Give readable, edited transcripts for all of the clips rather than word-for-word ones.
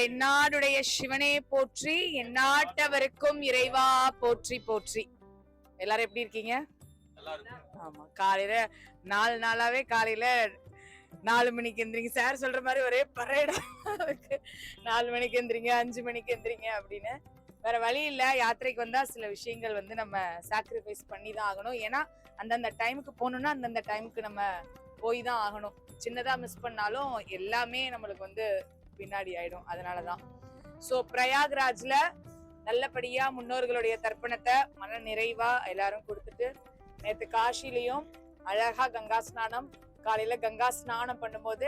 தென்னாடுடைய சிவனே போற்றி, எந்நாட்டவருக்கும் இறைவா போற்றி போற்றி. எல்லாரும் எப்படி இருக்கீங்க? ஆமா, காலையில 4 நாளாவே காலையில 4 மணிக்கு எந்திரிங்க. சார் சொல்ற மாதிரி ஒரே பரேடா 4 மணிக்கு எந்திரிங்க, 5 மணிக்கு எந்திரிங்க அப்படின்னு. வேற வழி இல்ல, யாத்திரைக்கு வந்தா சில விஷயங்கள் வந்து நம்ம சாக்ரிஃபைஸ் பண்ணி தான் ஆகணும். ஏன்னா அந்தந்த டைமுக்கு போகணும்னா அந்தந்த டைமுக்கு நம்ம போய் தான் ஆகணும். சின்னதா மிஸ் பண்ணாலும் எல்லாமே நம்மளுக்கு வந்து பின்னாடி ஆயிடும். அதனாலதான் பிரயாக்ராஜ்ல நல்லபடியா முன்னோர்களுடைய தர்ப்பணத்தை மன நிறைவா எல்லாரும் கொடுத்துட்டு, நேத்து காஷிலையும் அழகா கங்கா ஸ்நானம், காலையில கங்கா ஸ்நானம் பண்ணும்போது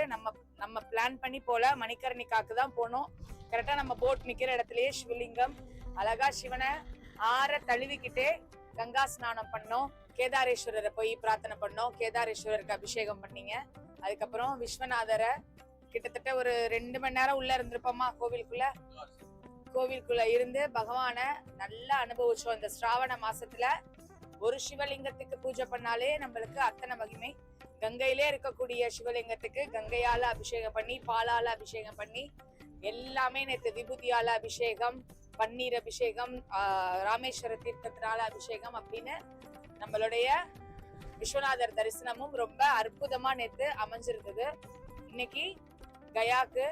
நம்ம பிளான் பண்ணி போல மணிக்கர்ணிகாக்கு தான் போனோம். கரெக்டா நம்ம போட் நிக்கிற இடத்துலயே சிவலிங்கம், அழகா சிவனை ஆற தழுவிக்கிட்டே கங்கா ஸ்நானம் பண்ணோம். கேதாரேஸ்வரரை போய் பிரார்த்தனை பண்ணோம். கேதாரேஸ்வரருக்கு அபிஷேகம் பண்ணீங்க. அதுக்கப்புறம் விஸ்வநாதரை கிட்டத்தட்ட ஒரு 2 மணி நேரம் உள்ள இருந்திருப்போமா கோவிலுக்குள்ள இருந்து பகவான நல்லா அனுபவிச்சோம். இந்த ஸ்ராவண மாசத்துல ஒரு சிவலிங்கத்துக்கு பூஜை பண்ணாலே நம்மளுக்கு அத்தனை மகிமை. கங்கையிலே இருக்கக்கூடிய சிவலிங்கத்துக்கு கங்கையால அபிஷேகம் பண்ணி, பாலால அபிஷேகம் பண்ணி, எல்லாமே நேற்று விபூதியால அபிஷேகம், பன்னீர் அபிஷேகம், ராமேஸ்வர தீர்த்தத்தினால அபிஷேகம் அப்படின்னு நம்மளுடைய விஸ்வநாதர் தரிசனமும் ரொம்ப அற்புதமா நேற்று அமைஞ்சிருந்தது. இன்னைக்கு கயாக்கு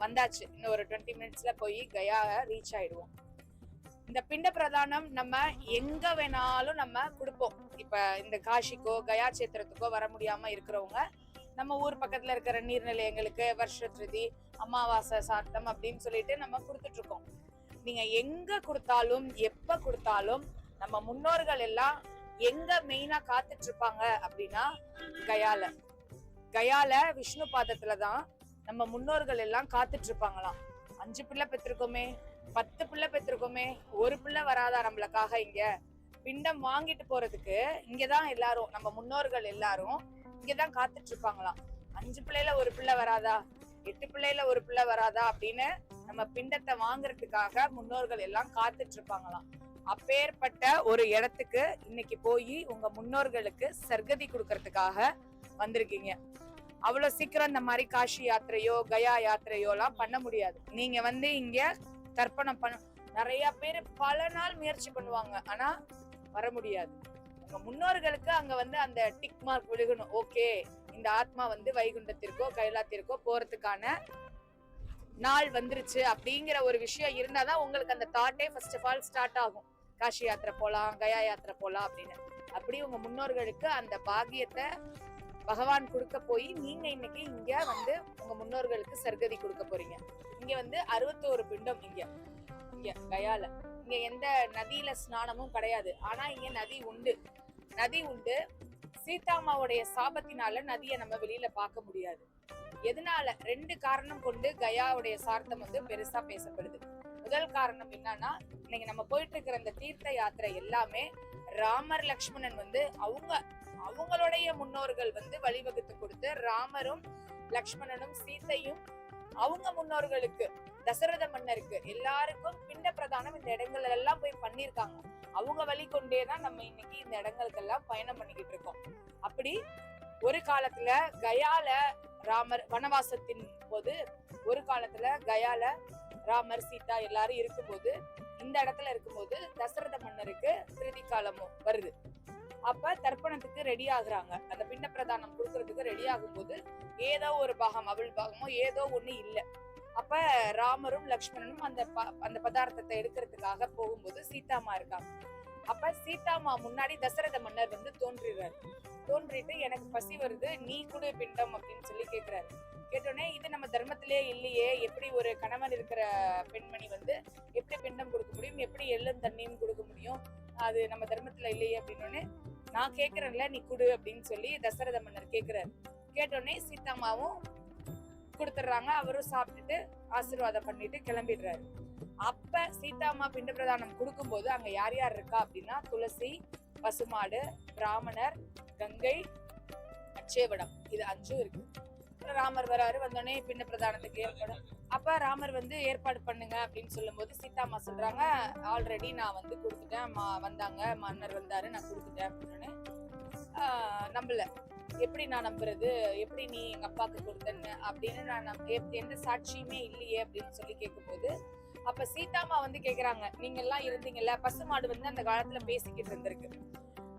வந்தாச்சு. இன்னும் ஒரு 20 மினிட்ஸ்ல போய் கயா ரீச் ஆயிடுவோம். இந்த பிண்ட பிரதானம் நம்ம எங்க வேணாலும் நம்ம கொடுப்போம். இப்ப இந்த காஷிக்கோ கயா சேத்திரத்துக்கோ வர முடியாம இருக்கிறவங்க நம்ம ஊர் பக்கத்துல இருக்கிற நீர்நிலையங்களுக்கு வருஷத்ருதி, அமாவாசை, சாத்தம் அப்படின்னு சொல்லிட்டு நம்ம கொடுத்துட்டு இருக்கோம். நீங்க எங்க கொடுத்தாலும் எப்ப கொடுத்தாலும் நம்ம முன்னோர்கள் எல்லாம் எங்க மெயினா காத்துட்டு இருப்பாங்க அப்படின்னா கயால விஷ்ணு பாதத்துலதான் நம்ம முன்னோர்கள் எல்லாம் காத்துட்டு இருப்பாங்களாம். 5 பிள்ளை பெற்றிருக்கோமே, 10 பிள்ளை பெற்றிருக்கோமே, ஒரு பிள்ளை வராதா நம்மளுக்காக? இங்க பிண்டம் வாங்கிட்டு போறதுக்கு இங்கதான் எல்லாரும், நம்ம முன்னோர்கள் எல்லாரும் இங்கதான் காத்துட்டு இருப்பாங்களாம். 5 பிள்ளைல ஒரு பிள்ளை வராதா, 8 பிள்ளைல ஒரு பிள்ளை வராதா அப்படின்னு நம்ம பிண்டத்தை வாங்குறதுக்காக முன்னோர்கள் எல்லாம் காத்துட்டு இருப்பாங்களாம். அப்பேற்பட்ட ஒரு இடத்துக்கு இன்னைக்கு போய் உங்க முன்னோர்களுக்கு சர்க்கதி கொடுக்கறதுக்காக வந்திருக்கீங்க. அவ்வளவு சீக்கிரம் இந்த மாதிரி காஷி யாத்திரையோ கயா யாத்திரையோ எல்லாம் பண்ண முடியாது. நீங்க வந்து இங்க தர்ப்பணம் பண்ண நிறைய பேர் பல நாள் முயற்சி பண்ணுவாங்க, ஆனா வர முடியாது. உங்க முன்னோர்களுக்கு அங்க வந்து அந்த டிக் மார்க் விழுகணும். ஓகே, இந்த ஆத்மா வந்து வைகுண்டத்திற்கோ கைலாத்திற்கோ போறதுக்கான நாள் வந்துருச்சு அப்படிங்கிற ஒரு விஷயம் இருந்தாதான் உங்களுக்கு அந்த தாட்டே ஃபர்ஸ்ட் ஆஃப் ஆல் ஸ்டார்ட் ஆகும். காஷி யாத்திரை போலாம், கயா யாத்திரை போலாம் அப்படின்னு. அப்படி உங்க முன்னோர்களுக்கு அந்த பாக்கியத்தை பகவான் கொடுக்க போய் நீங்க இன்னைக்கு இங்க வந்து உங்க முன்னோர்களுக்கு சர்க்கதி கொடுக்க போறீங்க. இங்க வந்து 61 பிண்டம் இங்க கயால. இங்க எந்த நதியில ஸ்நானமும் கிடையாது, ஆனா இங்க நதி உண்டு. சீதாமாவுடைய சாபத்தினால நதியை நம்ம வெளியில பார்க்க முடியாது. எதனால? 2 காரணம் கொண்டு கயாவுடைய சார்த்தம் வந்து பெருசா பேசப்படுது. முதல் காரணம் என்னன்னா, இன்னைக்கு நம்ம போயிட்டு இருக்கிற இந்த தீர்த்த யாத்திரை எல்லாமே ராமர் லக்ஷ்மணன் வந்து அவங்களுடைய முன்னோர்கள் வந்து வழிவகுத்து கொடுத்து, ராமரும் லக்ஷ்மணனும் சீத்தையும் அவங்க முன்னோர்களுக்கு, தசரத மன்னருக்கு எல்லாருக்கும் பிண்ட பிரதானம் இந்த இடங்கள் எல்லாம் போய் பண்ணிருக்காங்க. அவங்க வழி கொண்டேதான் நம்ம இன்னைக்கு இந்த இடங்களுக்கெல்லாம் பயணம் பண்ணிக்கிட்டு இருக்கோம். அப்படி ஒரு காலத்துல கயால ராமர் வனவாசத்தின் போது, ஒரு காலத்துல கயால ராமர் சீதா எல்லாரும் இருக்கும்போது, இந்த இடத்துல இருக்கும்போது தசரத மன்னருக்கு திருதி காலமும் வருது. அப்ப தர்ப்பணத்துக்கு ரெடி ஆகுறாங்க. அந்த பிண்ட பிரதானம் கொடுக்கறதுக்கு ரெடி ஆகும் போது ஏதோ ஒரு பாகம், அவள் பாகமோ ஏதோ ஒண்ணு இல்ல. அப்ப ராமரும் லக்ஷ்மணனும் அந்த பதார்த்தத்தை எடுக்கிறதுக்காக போகும்போது சீதாமா இருக்காங்க. அப்ப சீதாமா முன்னாடி தசரத மன்னர் வந்து தோன்றிட்டு எனக்கு பசி வருது, நீ குடு பிண்டம் அப்படின்னு சொல்லி கேக்குறாரு. கேட்டோடனே இது நம்ம தர்மத்திலே இல்லையே, எப்படி ஒரு கணவன் இருக்கிற பெண்மணி வந்து எப்படி பிண்டம் கொடுக்க முடியும், எப்படி எள்ளும் தண்ணியும் கொடுக்க முடியும், அது நம்ம தர்மத்துல இல்லையே அப்படின்னோடனே, நான் கேக்குறேன்ல நீ குடு அப்படின்னு சொல்லி தசரத மன்னர் கேக்குறாரு. கேட்டோடனே சீதாமாவும் கொடுத்துடுறாங்க. அவரும் சாப்பிட்டுட்டு ஆசீர்வாதம் பண்ணிட்டு கிளம்பிடுறாரு. அப்ப சீதாமா பிண்ட பிரதானம் கொடுக்கும் போது அங்க யார் யார் இருக்கா அப்படின்னா, துளசி, பசுமாடு, பிராமணர், கங்கை, அட்சேவடம், இது 5 இருக்கு. ராமர் வராரு. வந்தோடனே பிண்ட பிரதானத்துக்கு ஏற்படும். அப்ப ராமர் வந்து ஏற்பாடு பண்ணுங்க அப்படின்னு சொல்லும் போது சீதாமா சொல்றாங்க, ஆல்ரெடி நான் வந்து கொடுத்துட்டேன், வந்தாங்க, மன்னர் வந்தாரு, நான் கொடுத்துட்டேன் அப்படின்னு. நம்பல எப்படி நான் நம்புறது, எப்படி நீ எங்க அப்பாவுக்கு கொடுத்தன்னு அப்படின்னு நான் எந்த சாட்சியுமே இல்லையே அப்படின்னு சொல்லி கேட்கும்போது, அப்ப சீதாமா வந்து கேக்குறாங்க, நீங்க எல்லாம் இருந்தீங்கல்ல, பசுமாடு வந்து அந்த காலத்துல பேசிக்கிட்டு இருந்திருக்கு.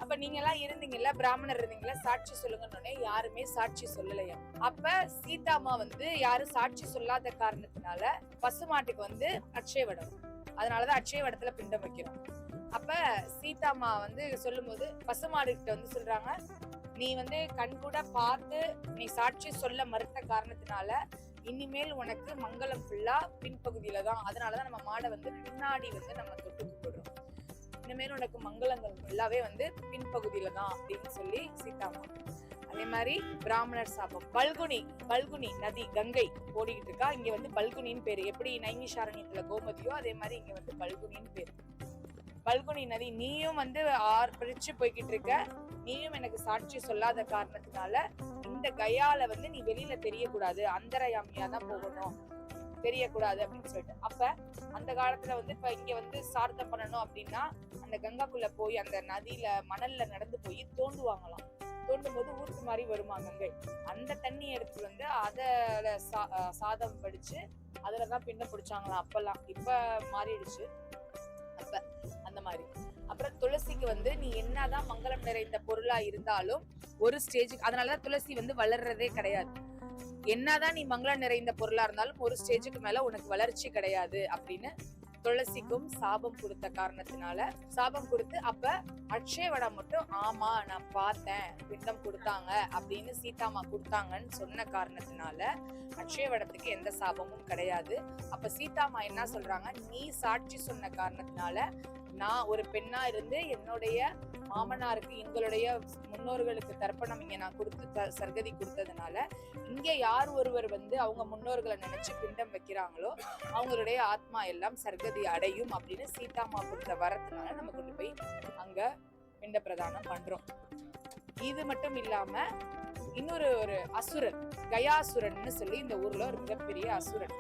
அப்ப நீங்க எல்லாம் இருந்தீங்கல்ல, பிராமணர் இருந்தீங்கல்ல, சாட்சி சொல்லுங்கன்னு யாருமே சாட்சி சொல்லலையா. அப்ப சீதாமா வந்து யாரும் சாட்சி சொல்லாத காரணத்தினால பசுமாட்டுக்கு வந்து அட்சயவடம், அதனாலதான் அட்சயவடத்துல பிண்டம் வைக்கிறோம். அப்ப சீதாமா வந்து சொல்லும் போது பசுமாடு கிட்ட வந்து சொல்றாங்க, நீ வந்து கண் கூட பார்த்து நீ சாட்சி சொல்ல மறுத்த காரணத்தினால இனிமேல் உனக்கு மங்களம் ஃபுல்லா பின்பகுதியில தான், அதனாலதான் நம்ம மாடை வந்து பின்னாடி வந்து நம்ம தொட்டு கும்பிடுறோம். இனிமேல் உனக்கு மங்களங்கள் ஃபுல்லாவே வந்து பின்பகுதியில தான் அப்படின்னு சொல்லி சீதாமா. அதே மாதிரி பிராமணர் சாபம், பல்குனி நதி கங்கை ஓடிக்கிட்டு இருக்கா, இங்க வந்து பல்குனின்னு பேரு. எப்படி நைமிஷாரண்யத்துல கோமதியோ அதே மாதிரி இங்க வந்து பல்குனின்னு பேரு. பல்குனி நதி, நீயும் வந்து பிரிச்சு போய்கிட்டு இருக்க, நீயும் எனக்கு சாட்சி சொல்லாத காரணத்தினால இந்த கயால வந்து நீ வெளியில தெரியக்கூடாது, அந்தரயாமியா தான் போகணும், தெரியக்கூடாது அப்படின்னு சொல்லிட்டு. அப்ப அந்த காலத்துல வந்து இப்ப இங்க வந்து சார்த்தம் பண்ணணும் அப்படின்னா அந்த கங்காக்குள்ள போய் அந்த நதியில மணல்ல நடந்து போய் தோண்டுவாங்களாம். தோண்டும் போது ஊருக்கு மாதிரி வருமா கங்கை, அந்த தண்ணி எடுத்து வந்து அதுல சாதம் படிச்சு அதுலதான் பின்ன பிடிச்சாங்களாம் அப்பெல்லாம். இப்ப மாறிடுச்சு. அப்ப அந்த மாதிரி. அப்புறம் துளசிக்கு வந்து நீ என்னதான் மங்களம் நிறைந்த பொருளா இருந்தாலும் ஒரு ஸ்டேஜுக்கு, அதனாலதான் துளசி வந்து வளர்றதே கிடையாது. என்னதான் நீ மங்களம் நிறைந்த பொருளா இருந்தாலும் ஒரு ஸ்டேஜுக்கு மேல உனக்கு வளர்ச்சி கிடையாது அப்படின்னு துளசிக்கும் சாபம் கொடுத்த காரணத்தினால சாபம் கொடுத்து, அப்ப அட்சயவடம் மட்டும் ஆமா நான் பார்த்தேன் பிண்டம் கொடுத்தாங்க அப்படின்னு சீதாமா கொடுத்தாங்கன்னு சொன்ன காரணத்தினால அட்சயவடத்துக்கு எந்த சாபமும் கிடையாது. அப்ப சீதாமா என்ன சொல்றாங்க, நீ சாட்சி சொன்ன காரணத்தினால நான் ஒரு பெண்ணா இருந்து என்னுடைய மாமனாருக்கு எங்களுடைய முன்னோர்களுக்கு தர்ப்பணம் இங்க நான் கொடுத்து சர்க்கதி கொடுத்ததுனால இங்க யார் ஒருவர் வந்து அவங்க முன்னோர்களை நினைச்சு பிண்டம் வைக்கிறாங்களோ அவங்களுடைய ஆத்மா எல்லாம் சர்க்கதி அடையும் அப்படின்னு சீதாமா கொடுத்த வரத்தினால நம்ம கொண்டு போய் அங்க பிண்ட பிரதானம் பண்றோம். இது மட்டும் இல்லாம இன்னொரு ஒரு அசுரன், கயாசுரன் சொல்லி இந்த ஊர்ல ஒரு மிகப்பெரிய அசுரன்,